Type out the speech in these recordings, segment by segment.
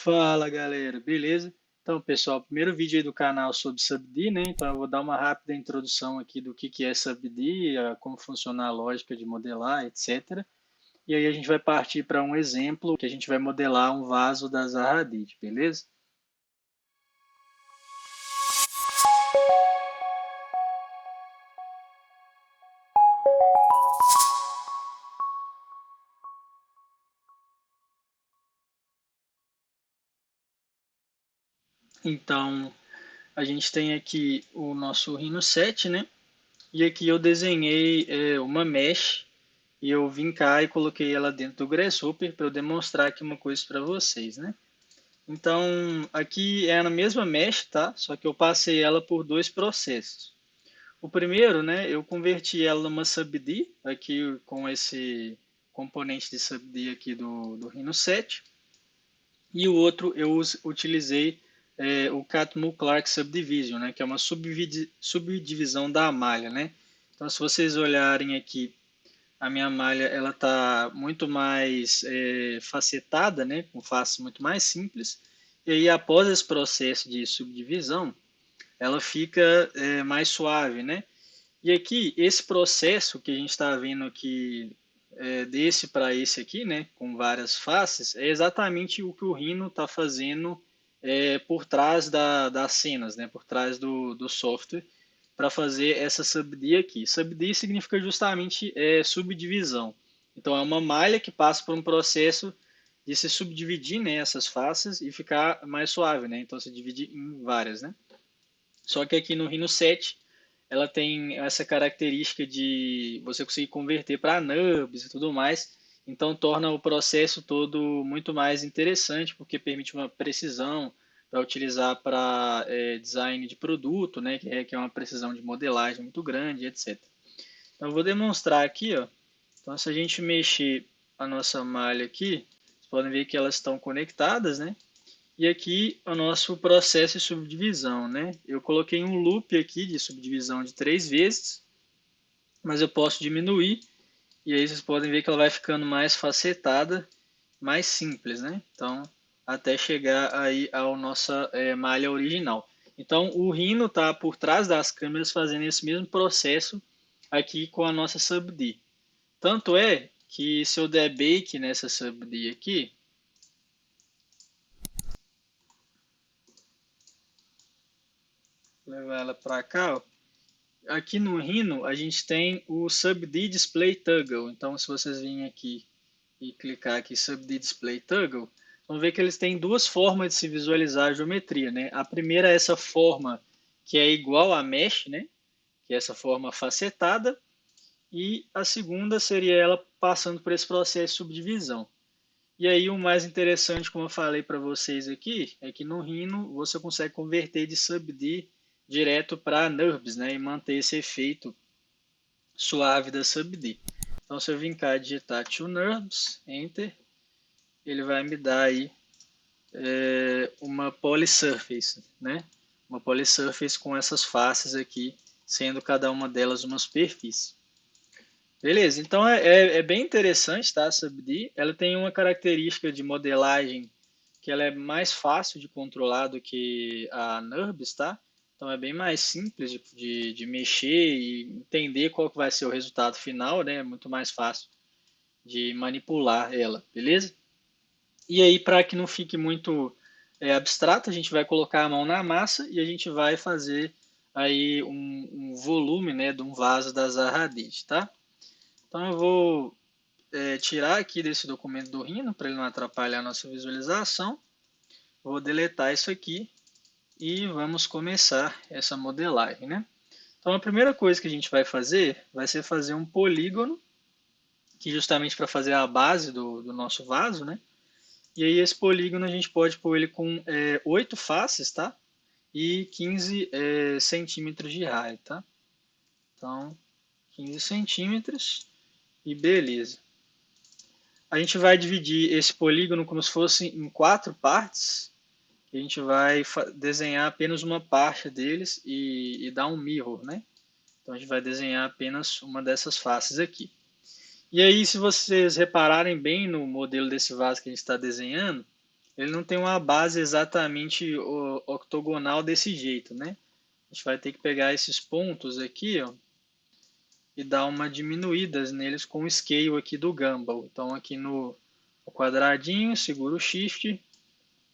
Fala galera, beleza? Então, pessoal, primeiro vídeo aí do canal sobre SubD, né? Então, eu vou dar uma rápida introdução aqui do que é SubD, como funciona a lógica de modelar, etc. E aí a gente vai partir para um exemplo que a gente vai modelar um vaso da Zaha Hadid, beleza? Então, a gente tem aqui o nosso Rhino 7, né? E aqui eu desenhei uma mesh e eu vim cá e coloquei ela dentro do Grasshopper para eu demonstrar aqui uma coisa para vocês, né? Então, aqui é na mesma mesh, tá? Só que eu passei ela por dois processos. O primeiro, né, eu converti ela numa subD, aqui com esse componente de subD aqui do Rhino 7. E o outro eu utilizei o Catmull Clark Subdivision, né, que é uma subdivisão da malha, né? Então, se vocês olharem aqui, a minha malha ela está muito mais facetada, né, com faces muito mais simples. E aí, após esse processo de subdivisão, ela fica mais suave, né? E aqui, esse processo que a gente está vendo aqui, desse para esse aqui, né, com várias faces, é exatamente o que o Rhino está fazendo por trás das cenas, né, por trás do software, para fazer essa subD aqui. SubD significa justamente subdivisão. Então, é uma malha que passa por um processo de se subdividir, né, essas faces e ficar mais suave, né? Então, se divide em várias, né? Só que aqui no Rhino 7 ela tem essa característica de você conseguir converter para nubs e tudo mais, então torna o processo todo muito mais interessante, porque permite uma precisão para utilizar para design de produto, né, que requer uma precisão de modelagem muito grande, etc. Então eu vou demonstrar aqui, ó. Então se a gente mexer a nossa malha aqui, vocês podem ver que elas estão conectadas, né? E aqui o nosso processo de subdivisão, né? Eu coloquei um loop aqui de subdivisão de 3 vezes, mas eu posso diminuir, e aí vocês podem ver que ela vai ficando mais facetada, mais simples, né? Então, até chegar aí à nossa malha original. Então, o Rhino está por trás das câmeras fazendo esse mesmo processo aqui com a nossa subD. Tanto é que se eu der bake nessa subD aqui, levar ela para cá, ó, aqui no Rhino a gente tem o SubD Display Toggle. Então, se vocês virem aqui e clicar aqui SubD Display Toggle, vão ver que eles têm duas formas de se visualizar a geometria, né? A primeira é essa forma que é igual a mesh, né? Que é essa forma facetada. E a segunda seria ela passando por esse processo de subdivisão. E aí o mais interessante, como eu falei para vocês aqui, é que no Rhino você consegue converter de SubD direto para NURBS, né, e manter esse efeito suave da SubD. Então, se eu vim cá digitar ToNURBS, Enter, ele vai me dar aí uma polysurface, né? Uma polysurface com essas faces aqui, sendo cada uma delas uma superfície. Beleza, então é bem interessante, tá, a SubD. Ela tem uma característica de modelagem que ela é mais fácil de controlar do que a NURBS, tá? Então é bem mais simples de mexer e entender qual que vai ser o resultado final, né? É muito mais fácil de manipular ela, beleza? E aí, para que não fique muito abstrato, a gente vai colocar a mão na massa e a gente vai fazer aí um volume, né, de um vaso da Zaha Hadid, tá? Então eu vou tirar aqui desse documento do Rhino para ele não atrapalhar a nossa visualização. Vou deletar isso aqui e vamos começar essa modelagem, né? Então a primeira coisa que a gente vai fazer vai ser fazer um polígono, que justamente para fazer a base do nosso vaso, né? E aí esse polígono a gente pode pôr ele com 8 faces, tá? E 15 centímetros de raio, tá? Então 15 centímetros e beleza. A gente vai dividir esse polígono como se fosse em 4 partes. A gente vai desenhar apenas uma parte deles e dar um mirror, né? Então a gente vai desenhar apenas uma dessas faces aqui. E aí, se vocês repararem bem no modelo desse vaso que a gente está desenhando, ele não tem uma base exatamente octogonal desse jeito, né? A gente vai ter que pegar esses pontos aqui, ó, e dar uma diminuídas neles com o scale aqui do Gumball. Então aqui no quadradinho, segura o Shift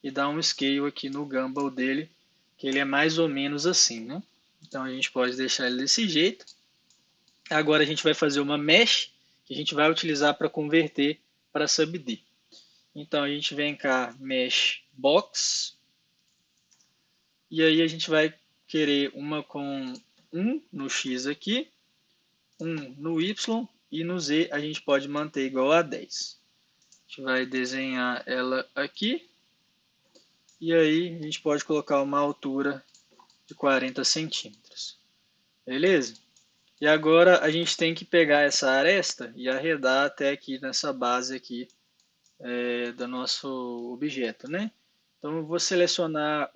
e dá um scale aqui no Gumball dele, que ele é mais ou menos assim, né? Então a gente pode deixar ele desse jeito. Agora a gente vai fazer uma mesh, que a gente vai utilizar para converter para sub-D. Então a gente vem cá, mesh box, e aí a gente vai querer uma com 1 no X aqui, 1 no Y, e no Z a gente pode manter igual a 10. A gente vai desenhar ela aqui, e aí a gente pode colocar uma altura de 40 centímetros. Beleza? E agora a gente tem que pegar essa aresta e arredar até aqui nessa base aqui do nosso objeto, né? Então eu vou selecionar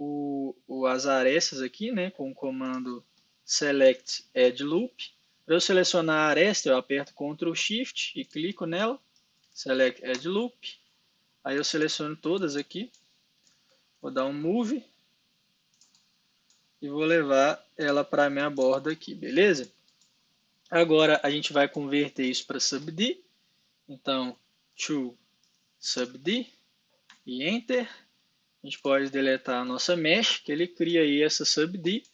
as arestas aqui, né, com o comando Select Edge Loop. Para eu selecionar a aresta, eu aperto Ctrl Shift e clico nela, Select Edge Loop. Aí eu seleciono todas aqui, vou dar um Move e vou levar ela para a minha borda aqui, beleza? Agora a gente vai converter isso para sub-D. Então, to sub-D e Enter. A gente pode deletar a nossa mesh, que ele cria aí essa sub-D.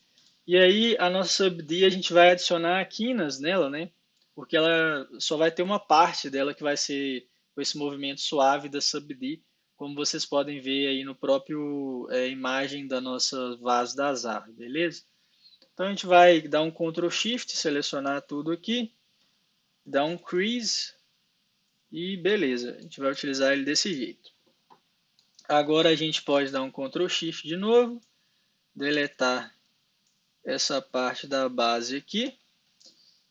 E aí a nossa sub-D a gente vai adicionar quinas nela, né? Porque ela só vai ter uma parte dela que vai ser com esse movimento suave da sub-D, como vocês podem ver aí no próprio imagem da nossa vaso da azar, beleza? Então a gente vai dar um Ctrl Shift, selecionar tudo aqui, dar um Crease e beleza, a gente vai utilizar ele desse jeito. Agora a gente pode dar um Ctrl Shift de novo, deletar essa parte da base aqui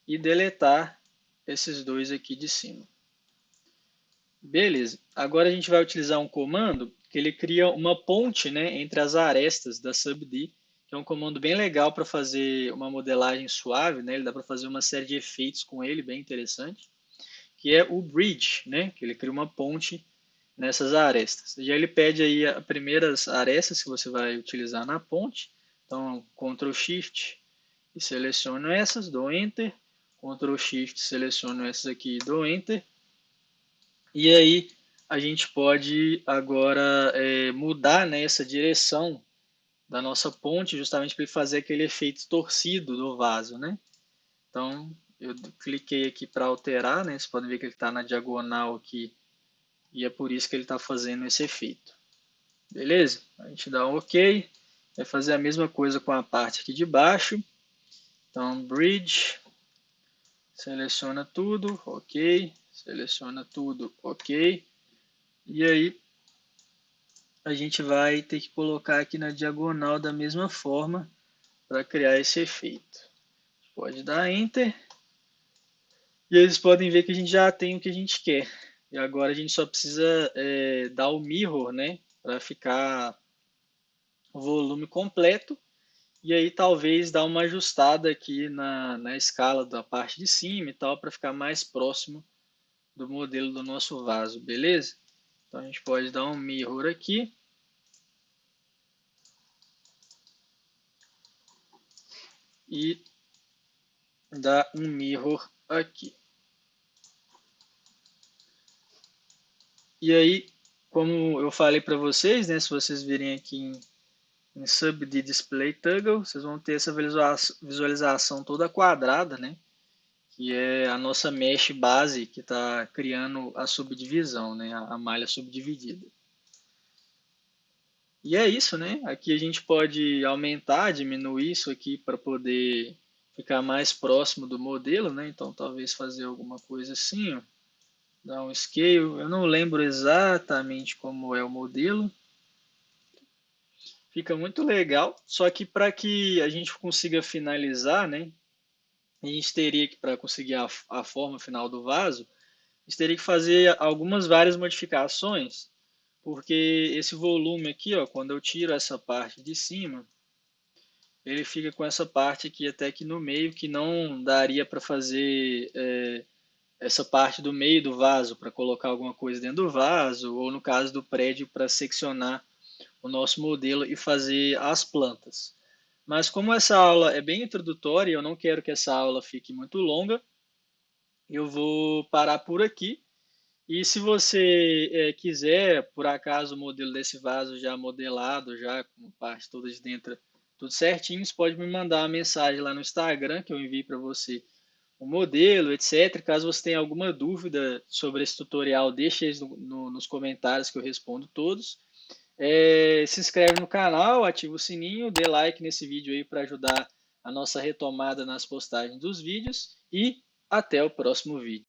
e deletar esses dois aqui de cima. Beleza, agora a gente vai utilizar um comando que ele cria uma ponte, né, entre as arestas da sub-D, que é um comando bem legal para fazer uma modelagem suave, né, ele dá para fazer uma série de efeitos com ele, bem interessante, que é o bridge, né, que ele cria uma ponte nessas arestas. E aí ele pede aí as primeiras arestas que você vai utilizar na ponte, então Ctrl Shift e seleciono essas, dou Enter, Ctrl Shift, seleciono essas aqui e dou Enter. E aí a gente pode agora mudar, né, essa direção da nossa ponte, justamente para ele fazer aquele efeito torcido do vaso, né? Então eu cliquei aqui para alterar, né? Vocês podem ver que ele está na diagonal aqui e é por isso que ele está fazendo esse efeito. Beleza? A gente dá um OK, vai fazer a mesma coisa com a parte aqui de baixo. Então Bridge, seleciona tudo, OK, seleciona tudo, OK. E aí a gente vai ter que colocar aqui na diagonal da mesma forma para criar esse efeito. Pode dar Enter. E eles podem ver que a gente já tem o que a gente quer. E agora a gente só precisa dar o mirror, né, para ficar o volume completo. E aí talvez dar uma ajustada aqui na escala da parte de cima e tal, para ficar mais próximo do modelo do nosso vaso, beleza? Então a gente pode dar um mirror aqui. E dar um mirror aqui. E aí, como eu falei para vocês, né, se vocês virem aqui em Sub-D Display Toggle, vocês vão ter essa visualização toda quadrada, né, que é a nossa mesh base que está criando a subdivisão, né, a malha subdividida. E é isso, né? Aqui a gente pode aumentar, diminuir isso aqui para poder ficar mais próximo do modelo, né? Então talvez fazer alguma coisa assim, ó. Dar um scale. Eu não lembro exatamente como é o modelo. Fica muito legal, só que para que a gente consiga finalizar, né? A gente teria que, para conseguir a forma final do vaso, a gente teria que fazer várias modificações, porque esse volume aqui, ó, quando eu tiro essa parte de cima, ele fica com essa parte aqui até aqui no meio, que não daria para fazer essa parte do meio do vaso para colocar alguma coisa dentro do vaso, ou no caso do prédio para seccionar o nosso modelo e fazer as plantas. Mas como essa aula é bem introdutória, eu não quero que essa aula fique muito longa, eu vou parar por aqui. E se você quiser, por acaso, o modelo desse vaso já modelado, já com parte toda de dentro, tudo certinho, você pode me mandar uma mensagem lá no Instagram, que eu envio para você o modelo, etc. Caso você tenha alguma dúvida sobre esse tutorial, deixe eles nos comentários que eu respondo todos. Se inscreve no canal, ativa o sininho, dê like nesse vídeo aí para ajudar a nossa retomada nas postagens dos vídeos e até o próximo vídeo.